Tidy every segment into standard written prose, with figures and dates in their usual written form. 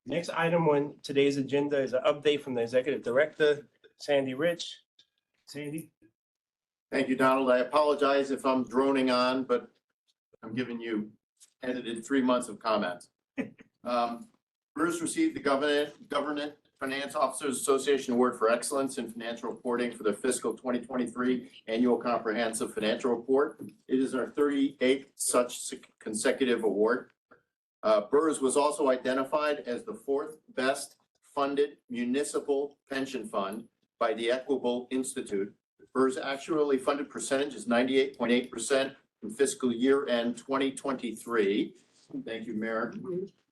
Next item on today's agenda is an update from the Executive Director, Sandy Rich. Sandy? Thank you, Donald. I apologize if I'm droning on, but I'm giving you edited 3 months of comments. BERS received the Government Finance Officers Association Award for Excellence in Financial Reporting for their fiscal 2023 Annual Comprehensive Financial Report. It is our 38th such consecutive award. BERS was also identified as the 4th best funded municipal pension fund by the Equitable Institute. BERS actually funded percentage is 98.8% in fiscal year end 2023. Thank you, Mayor.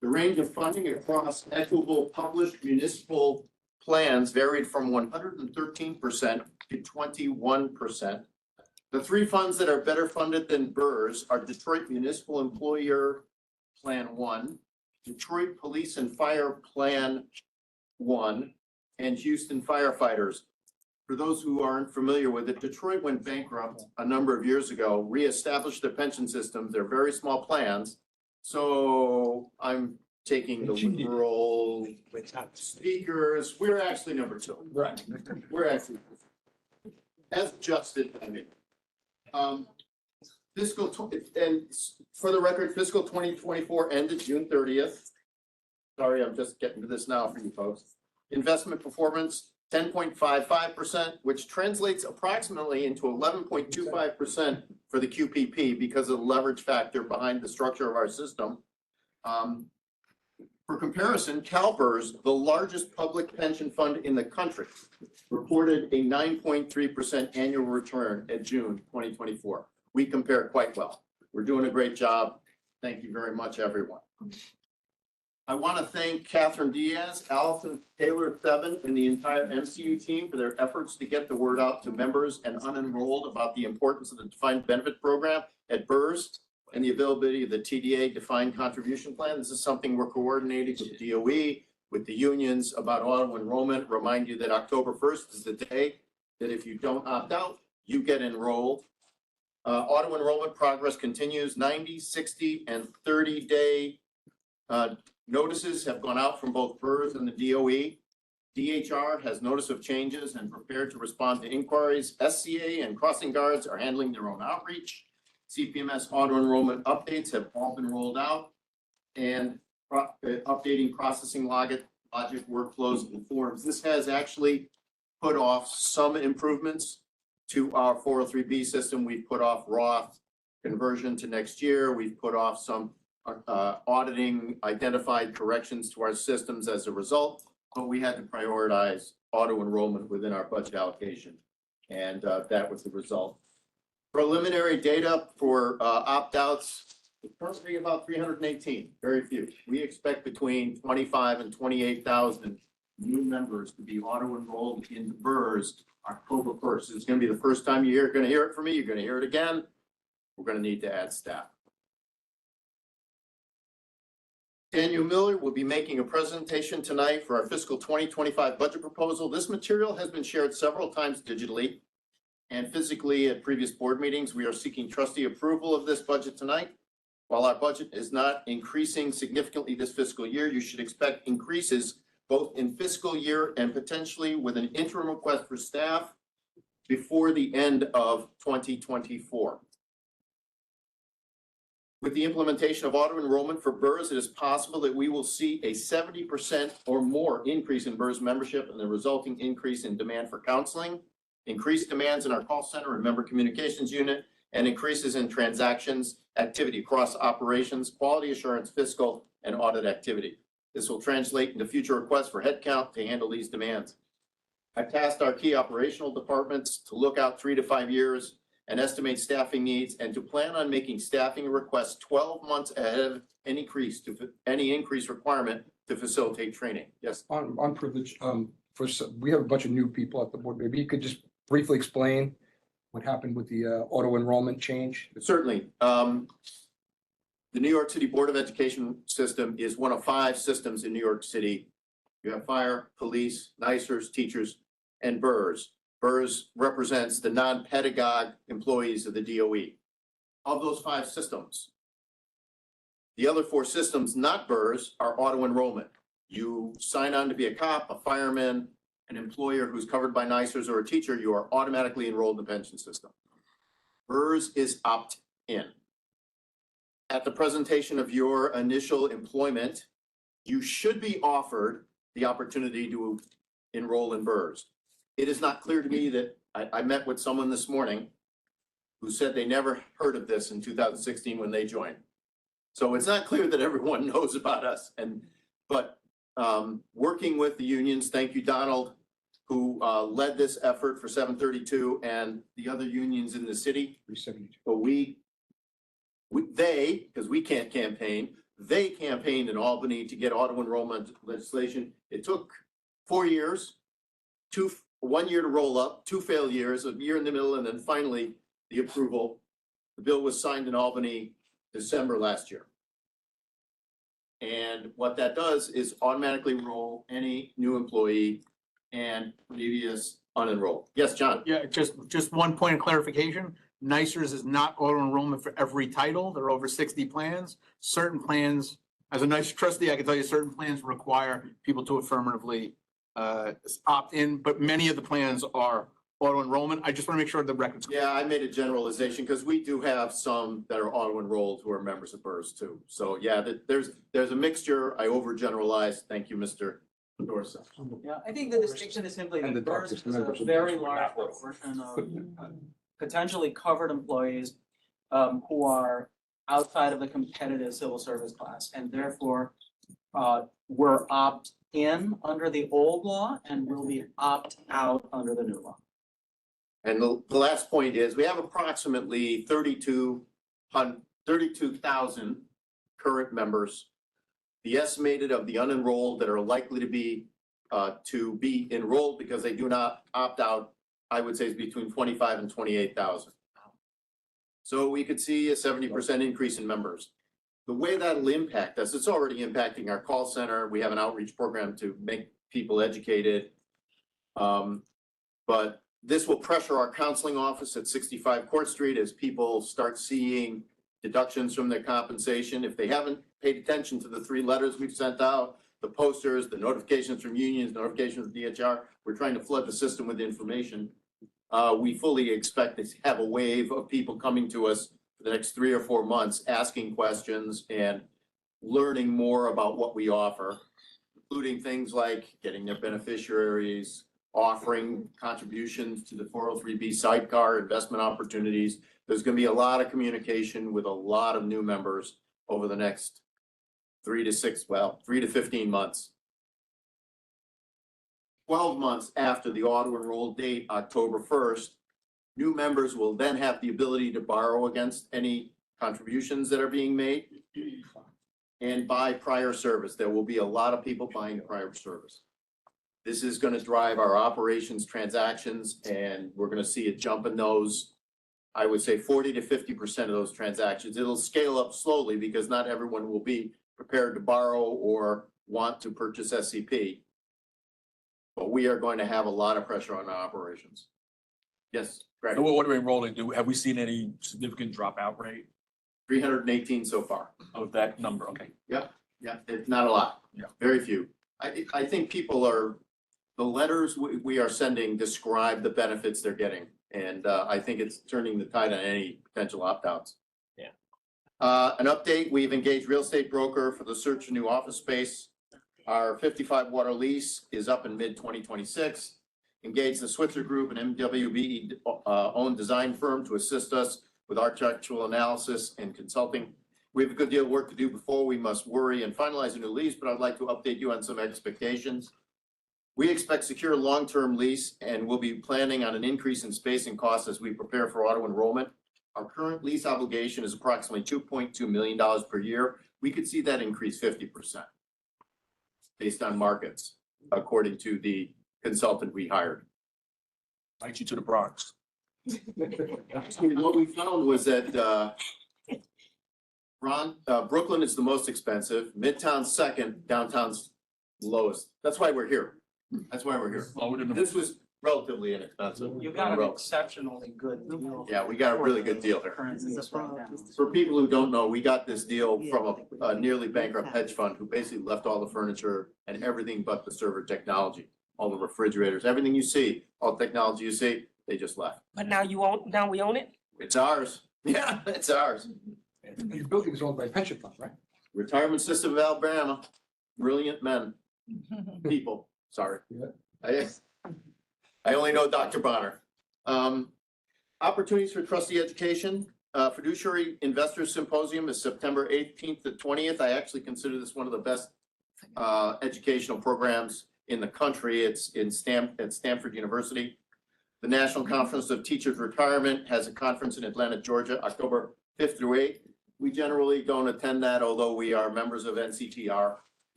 The range of funding across Equitable published municipal plans varied from 113% to 21%. The 3 funds that are better funded than BERS are Detroit Municipal Employer Plan 1, Detroit Police and Fire Plan 1, and Houston Firefighters. For those who aren't familiar with it, Detroit went bankrupt a number of years ago, reestablished their pension systems. They're very small plans. So I'm taking the liberal speakers. We're actually number 2. Right. We're actually as adjusted. I mean, and for the record, fiscal 2024 ended June 30th. Sorry, I'm just getting to this now for you folks. Investment performance 10.55%, which translates approximately into 11.25% for the QPP because of the leverage factor behind the structure of our system. For comparison, CalPERS, the largest public pension fund in the country, reported a 9.3% annual return at June 2024. We compare quite well. We're doing a great job. Thank you very much, everyone. I want to thank Catherine Diaz, Allison Taylor-Seven, and the entire MCU team for their efforts to get the word out to members and unenrolled about the importance of the defined benefit program at BERS and the availability of the TDA defined contribution plan. This is something we're coordinating with DOE, with the unions about auto enrollment. Remind you that October 1st is the day that if you don't opt out, you get enrolled. Auto enrollment progress continues. 90, 60, and 30-day notices have gone out from both BERS and the DOE. DHR has notice of changes and prepared to respond to inquiries. SCA and crossing guards are handling their own outreach. CPMS auto enrollment updates have all been rolled out, and updating processing logic workflows and forms. This has actually put off some improvements to our 403B system. We've put off Roth conversion to next year. We've put off some auditing identified corrections to our systems as a result, but we had to prioritize auto enrollment within our budget allocation, and that was the result. Preliminary data for opt-outs is currently about 318, very few. We expect between 25 and 28,000 new members to be auto enrolled into BERS October 1st. It's going to be the first time you're going to hear it from me. You're going to hear it again. We're going to need to add staff. Daniel Miller will be making a presentation tonight for our fiscal 2025 budget proposal. This material has been shared several times digitally and physically at previous board meetings. We are seeking trustee approval of this budget tonight. While our budget is not increasing significantly this fiscal year, you should expect increases both in fiscal year and potentially with an interim request for staff before the end of 2024. With the implementation of auto enrollment for BERS, it is possible that we will see a 70% or more increase in BERS membership and the resulting increase in demand for counseling, increased demands in our call center and member communications unit, and increases in transactions activity across operations, quality assurance, fiscal, and audit activity. This will translate into future requests for headcount to handle these demands. I tasked our key operational departments to look out 3 to 5 years and estimate staffing needs and to plan on making staffing requests 12 months ahead of any increase requirement to facilitate training. Yes. On privilege, we have a bunch of new people at the board. Maybe you could just briefly explain what happened with the auto enrollment change. Certainly. The New York City Board of Education system is one of 5 systems in New York City. You have fire, police, NYCBERS, teachers, and BERS. BERS represents the non-pedagogue employees of the DOE. Of those 5 systems, the other 4 systems, not BERS, are auto enrollment. you sign on to be a cop, a fireman, an employer who's covered by NYCBERS or a teacher, you are automatically enrolled in the pension system. BERS is opt-in. At the presentation of your initial employment, you should be offered the opportunity to enroll in BERS. It is not clear to me that I met with someone this morning who said they never heard of this in 2016 when they joined. So it's not clear that everyone knows about us. But working with the unions, thank you, Donald, who led this effort for 732 and the other unions in the city. 372. But because we can't campaign, they campaigned in Albany to get auto enrollment legislation. It took 4 years, 1 year to roll up, 2 failed years, a year in the middle, and then finally the approval. The bill was signed in Albany December last year. And what that does is automatically enroll any new employee and previous unenrolled. Yes, John? Yeah, just one point of clarification. NYCBERS is not auto enrollment for every title. There are over 60 plans. Certain plans, as a NYCBERS trustee, I can tell you certain plans require people to affirmatively opt in, but many of the plans are auto enrollment. I just want to make sure the record's clear. Yeah, I made a generalization because we do have some that are auto enrolled who are members of BERS too. So yeah, there's a mixture. I overgeneralized. Thank you, Mr. Dorsa. Yeah, I think the distinction is simply And the that BERS darkest is a members of very the large proportion of potentially covered employees who are outside of the competitive civil service class, and therefore were opt-in under the old law and will be opt-out under the new law. And the last point is we have approximately 32,000 current members. The estimated of the unenrolled that are likely to be enrolled because they do not opt out, I would say is between 25 and 28,000. So we could see a 70% increase in members. The way that'll impact us, it's already impacting our call center. We have an outreach program to make people educated. But this will pressure our counseling office at 65 Court Street as people start seeing deductions from their compensation. If they haven't paid attention to the 3 letters we've sent out, the posters, the notifications from unions, notifications from DHR, we're trying to flood the system with information. We fully expect to have a wave of people coming to us for the next 3 or 4 months, asking questions and learning more about what we offer, including things like getting their beneficiaries, offering contributions to the 403B sidecar, investment opportunities. There's going to be a lot of communication with a lot of new members over the next 3 to 15 months. 12 months after the auto enroll date, October 1st, new members will then have the ability to borrow against any contributions that are being made and buy prior service. There will be a lot of people buying prior service. This is going to drive our operations transactions, and we're going to see a jump in those. I would say 40 to 50% of those transactions. It'll scale up slowly because not everyone will be prepared to borrow or want to purchase SCP. But we are going to have a lot of pressure on our operations. Yes, Greg. So what are we enrolling? Have we seen any significant dropout rate 318 so far. of that number? Okay. Yeah, it's not a lot. Yeah. Very few. I think the letters we are sending describe the benefits they're getting. And I think it's turning the tide on any potential opt-outs. Yeah. An update, we've engaged real estate broker for the search for new office space. Our 55 Water lease is up in mid-2026. Engaged the Switzer Group, an MWB owned design firm to assist us with architectural analysis and consulting. We have a good deal of work to do before we must worry and finalize a new lease, but I'd like to update you on some expectations. We expect secure long-term lease and we'll be planning on an increase in space and costs as we prepare for auto enrollment. Our current lease obligation is approximately $2.2 million per year. We could see that increase 50% based on markets, according to the consultant we hired. Invite you to the Bronx. What we found was that Brooklyn is the most expensive, Midtown's second, downtown's lowest. That's why we're here. That's why we're here. Lower than the- This was relatively inexpensive. You got an exceptionally good deal. Yeah, we got a really good deal here. Current needs right now. For people who don't know, we got this deal from a nearly bankrupt hedge fund who basically left all the furniture and everything but the server technology, all the refrigerators, everything you see, all technology you see, they just left. But now we own it? It's ours. Yeah, it's ours. Your building is owned by a pension fund, right? Retirement System of Alabama, brilliant men, people, sorry. I only know Dr. Bonner. Opportunities for trustee education, fiduciary investor symposium is September 18th to 20th. I actually consider this one of the best educational programs in the country. It's at Stanford University. The National Conference of Teachers Retirement has a conference in Atlanta, Georgia, October 5th through 8th. We generally don't attend that, although we are members of NCTR.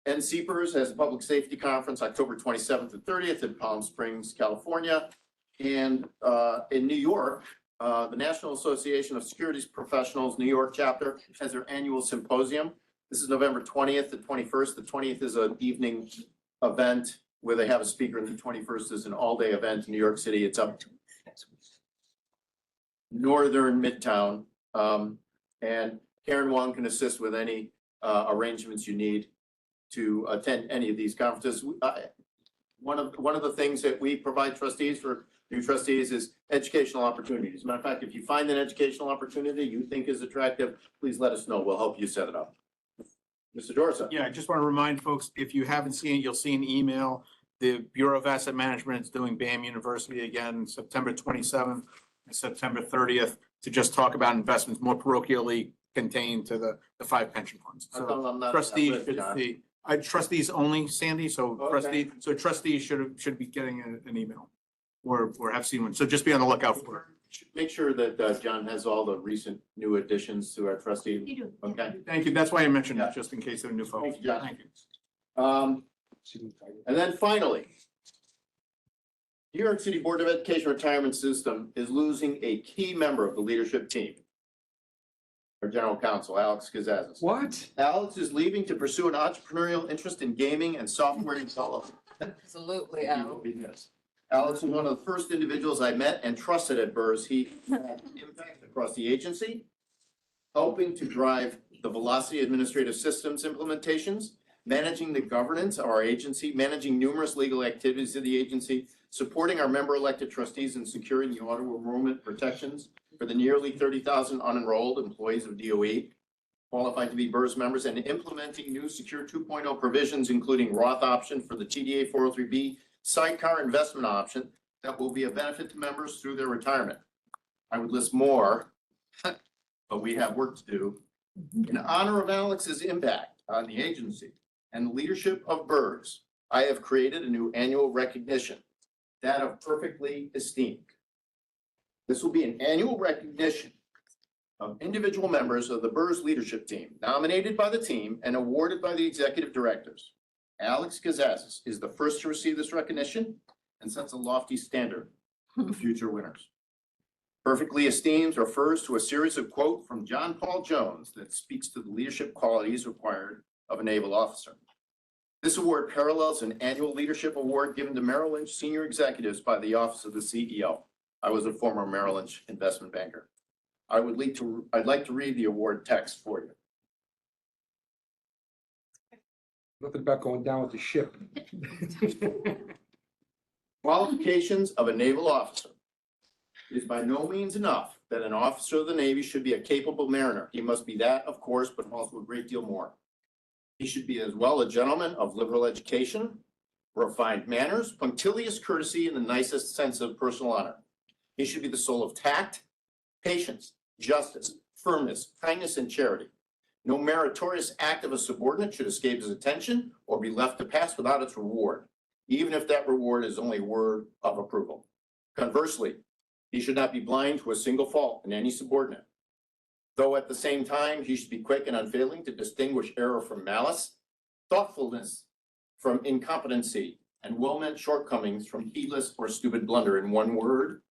NYCBERS has a public safety conference October 27th and 30th in Palm Springs, California. And in New York, the National Association of Securities Professionals New York chapter has their annual symposium. This is November 20th to 21st. The 20th is an evening event where they have a speaker, and the 21st is an all-day event in New York City. It's up Northern Midtown. And Karen Wong can assist with any arrangements you need to attend any of these conferences. One of the things that we provide trustees for new trustees is educational opportunities. As a matter of fact, if you find an educational opportunity you think is attractive, please let us know. We'll help you set it up. Mr. Dorset. Yeah, I just want to remind folks, if you haven't seen it, you'll see an email. The Bureau of Asset Management is doing BAM University again, September 27th and September 30th, to just talk about investments more parochially contained to the 5 pension funds. How come So I'm not- trustees, John? trustees only, Sandy, so Okay. trustees should be getting an email or have seen one. So just be on the lookout for it. Make sure that John has all the recent new additions to our trustee. You do. Okay. Thank you. That's why I mentioned Yeah. that, just in case there are new folks. Thank you, John. Thank you. And then finally, New York City Board of Education Retirement System is losing a key member of the leadership team. Our general counsel, Alex Kazazis. What? Alex is leaving to pursue an entrepreneurial interest in gaming and software development. Absolutely, He will be missed. Alex was one of the first individuals I met and trusted at BERS. He had impact across the agency, helping to drive the velocity administrative systems implementations, managing the governance of our agency, managing numerous legal activities of the agency, supporting our member elected trustees in securing the auto enrollment protections for the nearly 30,000 unenrolled employees of DOE qualified to be BERS members, and implementing new Secure 2.0 provisions, including Roth option for the TDA 403B sidecar investment option that will be a benefit to members through their retirement. I would list more, but we have work to do. In honor of Alex's impact on the agency and the leadership of BERS, I have created a new annual recognition, that of perfectly esteemed. This will be an annual recognition of individual members of the BERS leadership team, nominated by the team and awarded by the executive directors. Alex Kazazis is the first to receive this recognition and sets a lofty standard for future winners. Perfectly esteemed refers to a series of quotes from John Paul Jones that speaks to the leadership qualities required of a naval officer. This award parallels an annual leadership award given to Merrill Lynch senior executives by the Office of the CEO. I was a former Merrill Lynch investment banker. I'd like to read the award text for you. Nothing about going down with the ship. Qualifications of a naval officer. It is by no means enough that an officer of the Navy should be a capable mariner. He must be that, of course, but also a great deal more. He should be as well a gentleman of liberal education, refined manners, punctilious courtesy, and the nicest sense of personal honor. He should be the soul of tact, patience, justice, firmness, kindness, and charity. No meritorious act of a subordinate should escape his attention or be left to pass without its reward, even if that reward is only a word of approval. Conversely, he should not be blind to a single fault in any subordinate. Though at the same time, he should be quick and unfailing to distinguish error from malice, thoughtfulness from incompetency, and well-meant shortcomings from heedless or stupid blunder. In one word,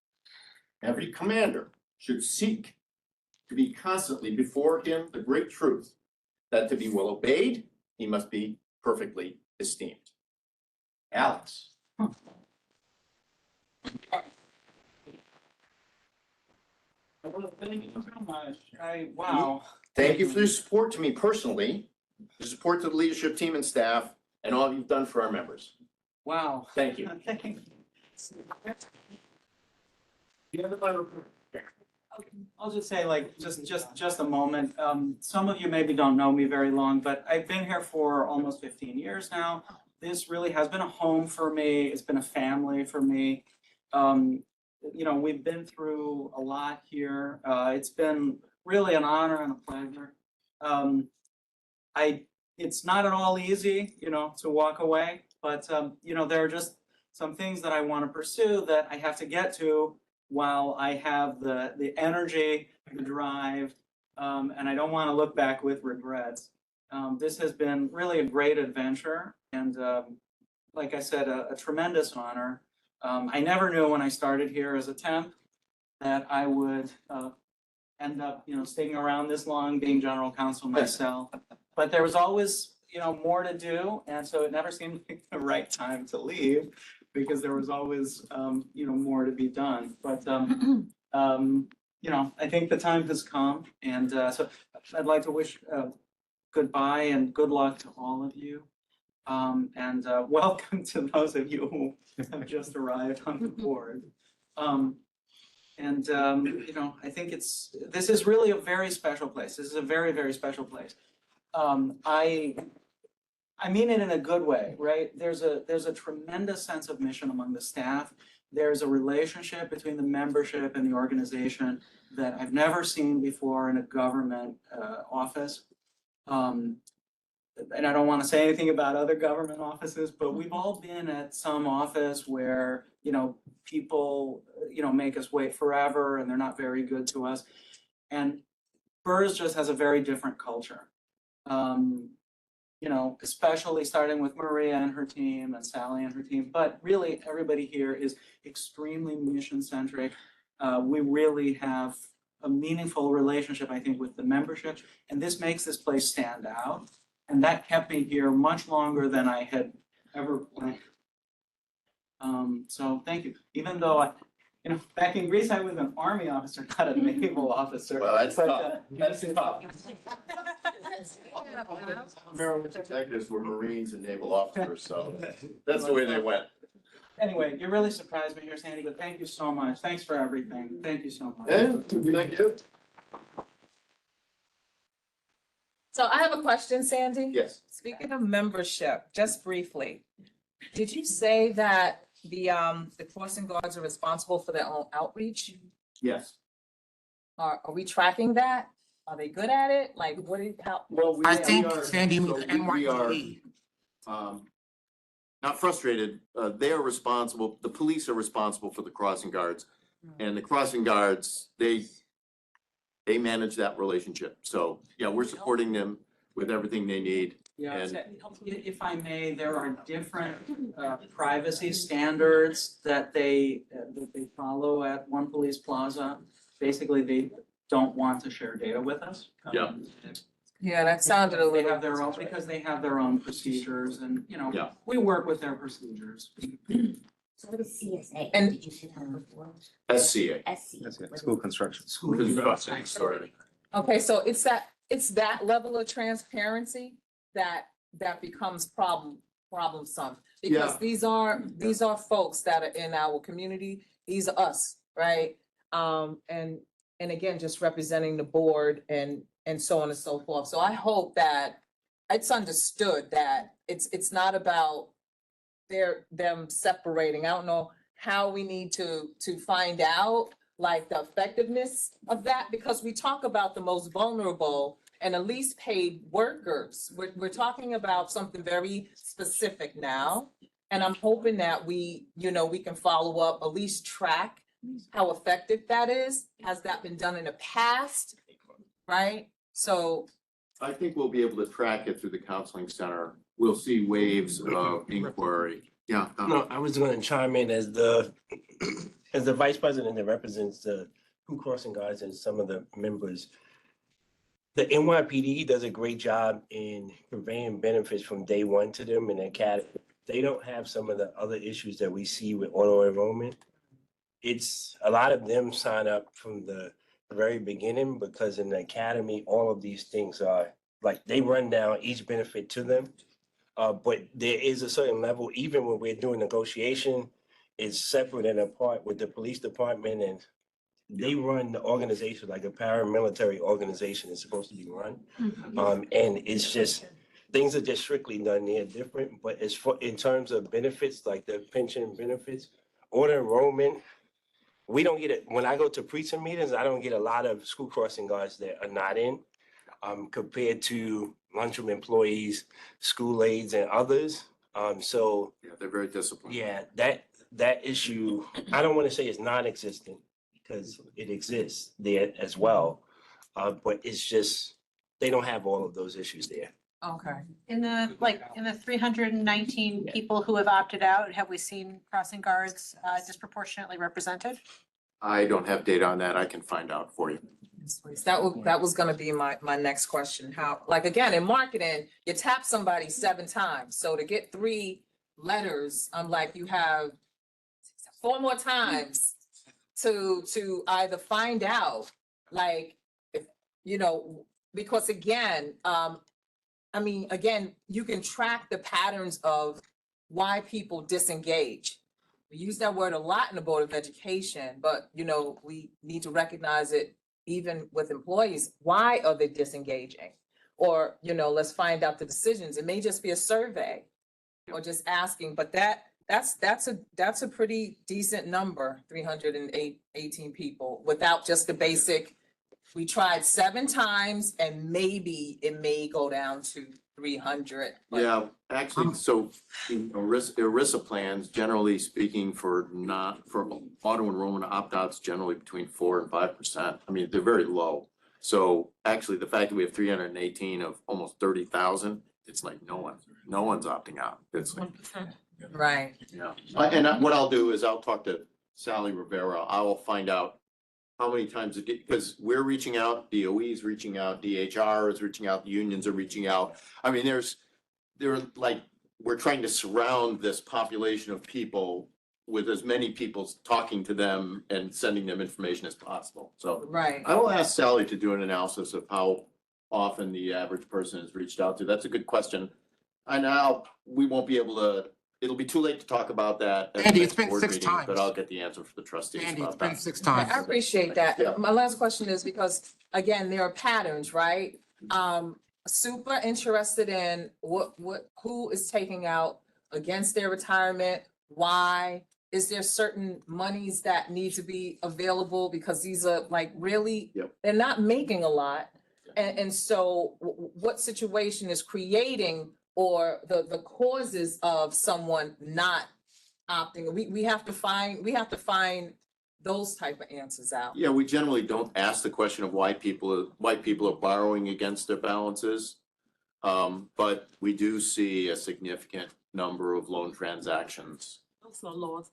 every commander should seek to be constantly before him the great truth that to be well obeyed, he must be perfectly esteemed. Alex, Thank you so much. Wow. Thank you for your support to me personally, your support to the leadership team and staff, and all you've done for our members. Wow. Thank you. Thank you. I'll just say like, just a moment. Some of you maybe don't know me very long, but I've been here for almost 15 years now. This really has been a home for me. It's been a family for me. You know, we've been through a lot here. It's been really an honor and a pleasure. It's not at all easy, you know, to walk away, but, you know, there are just some things that I want to pursue that I have to get to while I have the energy, the drive, and I don't want to look back with regrets. This has been really a great adventure and, like I said, a tremendous honor. I never knew when I started here as a temp that I would end up, you know, sticking around this long, being general counsel myself. But there was always, you know, more to do, and so it never seemed like the right time to leave because there was always, you know, more to be done. But you know, I think the time has come, and so I'd like to wish goodbye and good luck to all of you. And welcome to those of you who have just arrived on the board. You know, I think this is really a very special place. This is a very, very special place. I mean it in a good way, right? There's a tremendous sense of mission among the staff. There's a relationship between the membership and the organization that I've never seen before in a government office. And I don't want to say anything about other government offices, but we've all been at some office where, you know, people, you know, make us wait forever and they're not very good to us. And BERS just has a very different culture. You know, especially starting with Maria and her team and Sally and her team, but really everybody here is extremely mission-centric. We really have a meaningful relationship, I think, with the membership, and this makes this place stand out. And that kept me here much longer than I had ever planned. So thank you. Even though you know, back in Greece, I was an army officer, not a naval officer. Well, that's But, tough. That's tough. Maryland's executives were Marines and naval officers, so that's the way they went. Anyway, you really surprised me here, Sandy, but thank you so much. Thanks for everything. Thank you so much. Thank you. So I have a question, Sandy. Yes. Speaking of membership, just briefly, did you say that the crossing guards are responsible for their own outreach? Yes. Are we tracking that? Are they good at it? Like, what do you, how? Well, I think, Sandy, you mean the we are, NYCBERS. not frustrated. They are responsible, the police are responsible for the crossing guards. And the crossing guards, they manage that relationship. So, yeah, we're supporting them with everything they need. Yeah, And- if I may, there are different privacy standards that they follow at One Police Plaza. Basically, they don't want to share data with us. Yeah. Yeah, that sounded a They little. have their own, because they have their own procedures and, you know, Yeah. we work with their procedures. So what is CSA? And- Did you say that before? SCA. SCA. School construction. Sorry. Okay, so it's that level of transparency that becomes problemsome. Because Yeah. these are folks that are in our community, these are us, right? And again, just representing the board and so on and so forth. So I hope that it's understood that it's not about them separating. I don't know how we need to find out like the effectiveness of that, because we talk about the most vulnerable and the least paid workers. We're talking about something very specific now. And I'm hoping that we can follow up, at least track how effective that is. Has that been done in the past? Right? So. I think we'll be able to track it through the counseling center. We'll see waves of inquiry. Yeah. No, I was going to chime in as the vice president that represents the crew crossing guards and some of the members. The NYPD does a great job in conveying benefits from day one to them in the academy. they don't have some of the other issues that we see with auto enrollment. It's a lot of them sign up from the very beginning because in the academy, all of these things are like they run down each benefit to them. But there is a certain level, even when we're doing negotiation, it's separate and apart with the police department, and they run the organization like a paramilitary organization is supposed to be run. And it's just, things are just strictly done there different, but as for, in terms of benefits, like the pension benefits, auto enrollment, we don't get it. When I go to precinct meetings, I don't get a lot of school crossing guards that are not in, compared to lunchroom employees, school aides and others. So Yeah, they're very disciplined. yeah, that issue, I don't want to say it's non-existent because it exists there as well. But it's just, they don't have all of those issues there. Okay. In the 319 people who have opted out, have we seen crossing guards disproportionately represented? I don't have data on that. I can find out for you. That was gonna be my next question. How, like, again, in marketing, you tap somebody 7 times. So to get 3 letters, I'm like, you have 4 more times to either find out, like, if, you know, because again, I mean, again, you can track the patterns of why people disengage. We use that word a lot in the Board of Education, but you know, we need to recognize it even with employees. Why are they disengaging? Or, you know, let's find out the decisions. It may just be a survey or just asking, but that's a pretty decent number, 318 people without just the basic. We tried 7 times and maybe it may go down to 300. but- Yeah, actually, so in ERISA plans, generally speaking, for auto enrollment opt-outs, generally between 4% and 5%. I mean, they're very low. So actually, the fact that we have 318 of almost 30,000, it's like no one's opting out. It's like, Right. yeah. And what I'll do is I'll talk to Sally Rivera. I will find out how many times it did, because we're reaching out, DOE is reaching out, DHR is reaching out, unions are reaching out. I mean, we're trying to surround this population of people with as many people talking to them and sending them information as possible. So Right. I will ask Sally to do an analysis of how often the average person is reached out to. That's a good question. And we won't be able to, it'll be too late to talk about that. at the Andy, next it's been board 6 meeting, times. But I'll get the answer for the trustees Andy, it's about been that. 6 I times. appreciate that. Yeah. My last question is because, again, there are patterns, right? Super interested in who is taking out against their retirement, why? Is there certain monies that need to be available? Because these are like really, Yep. they're not making a lot. And so what situation is creating or the causes of someone not opting? We have to find those type of answers out. Yeah, we generally don't ask the question of why people are borrowing against their balances. But we do see a significant number of loan transactions. Also lowest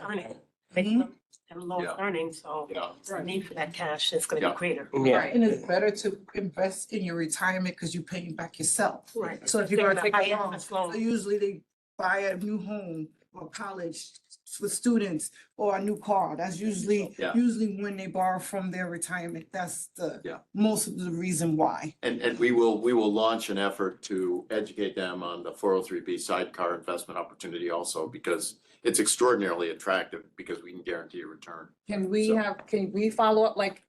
earning. Mhm. And lowest Yeah. earnings, so Yeah. the need for that cash is gonna Yeah. be greater. Yeah, Right. And it's better to invest in your retirement because you're paying back yourself. Right. So if you're gonna take High a loan, interest so loan. usually they buy a new home or college for students or a new car. That's usually Yeah. when they borrow from their retirement. That's Yeah. most of the reason why. And we will launch an effort to educate them on the 403B sidecar investment opportunity also, because it's extraordinarily attractive because we can guarantee a return. Can we follow up, like,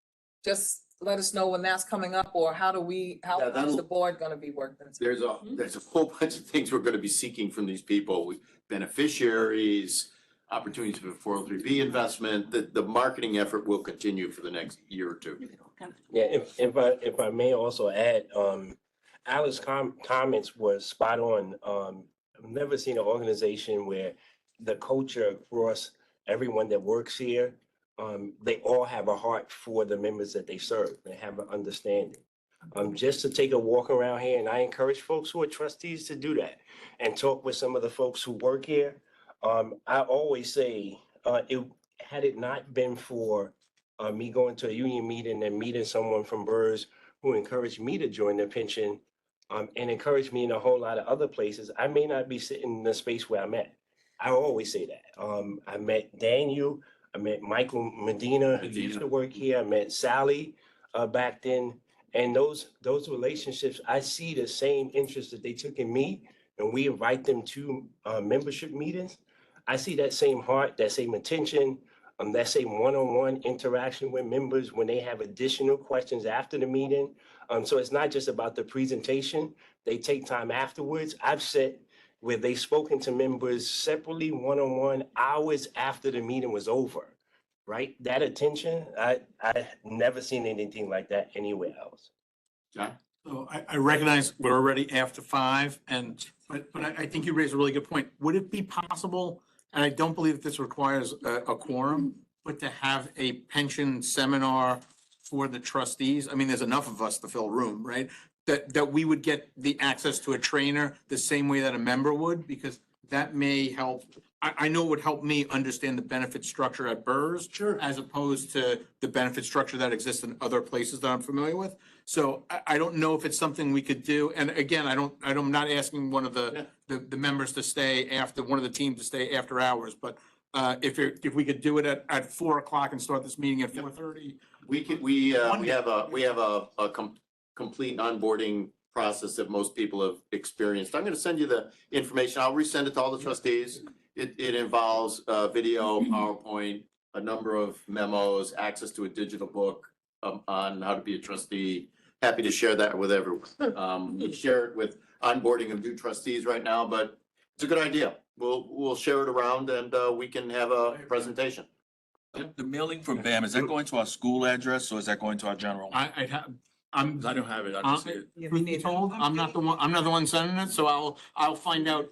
just let us know when that's coming up, or how Yeah, is that'll- the board gonna be working? There's a whole bunch of things we're gonna be seeking from these people, beneficiaries, opportunities for 403B investment. The marketing effort will continue for the next year or 2. yeah, if I may also add, Alice's comments was spot on. I've never seen an organization where the culture across everyone that works here, they all have a heart for the members that they serve. They have an understanding. Just to take a walk around here, and I encourage folks who are trustees to do that and talk with some of the folks who work here. I always say, had it not been for me going to a union meeting and meeting someone from BERS who encouraged me to join the pension and encouraged me in a whole lot of other places, I may not be sitting in the space where I'm at. I always say that. I met Daniel, I met Michael Medina, who used to work here. I met Sally back then. And those relationships, I see the same interest that they took in me, and we invite them to membership meetings. I see that same heart, that same attention, that same one-on-one interaction with members when they have additional questions after the meeting. So it's not just about the presentation. They take time afterwards. I've sat where they've spoken to members separately, one-on-one, hours after the meeting was over, right? That attention, I never seen anything like that anywhere else. So I recognize we're already after 5 but I think you raised a really good point. Would it be possible, and I don't believe that this requires a quorum, but to have a pension seminar for the trustees? I mean, there's enough of us to fill a room, right? That we would get the access to a trainer the same way that a member would, because that may help. I know it would help me understand the benefit structure at BERS. Sure. As opposed to the benefit structure that exists in other places that I'm familiar with. So I don't know if it's something we could do. And again, I'm not asking one of the members to stay after, one of the team to stay after hours, but if we could do it at 4 o'clock and start this meeting at 4:30. We have a complete onboarding process that most people have experienced. I'm gonna send you the information. I'll resend it to all the trustees. It involves video, PowerPoint, a number of memos, access to a digital book on how to be a trustee. Happy to share that with everyone. We share it with onboarding of new trustees right now, but it's a good idea. We'll share it around and we can have a presentation. The mailing for BAM, is that going to our school address or is that going to our general? I don't have it. I just see it. I'm not the one sending it, so I'll find out,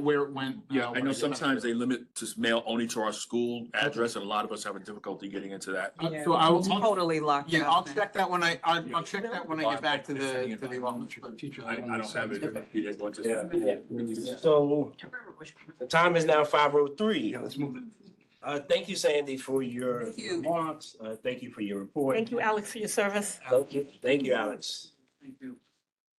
where it went. Yeah, I know sometimes they limit to mail only to our school address, and a lot of us have a difficult getting into that. Yeah, So I'll totally locked Yeah, up I'll now. check that when I'll check that when I get back to the office. I don't have it. So the time is now 5:03. Yeah, let's move it. Thank you, Sandy, for your Thank you. remarks. Thank you for your report. Thank you, Alex, for your service. Thank you, Alex. Thank you.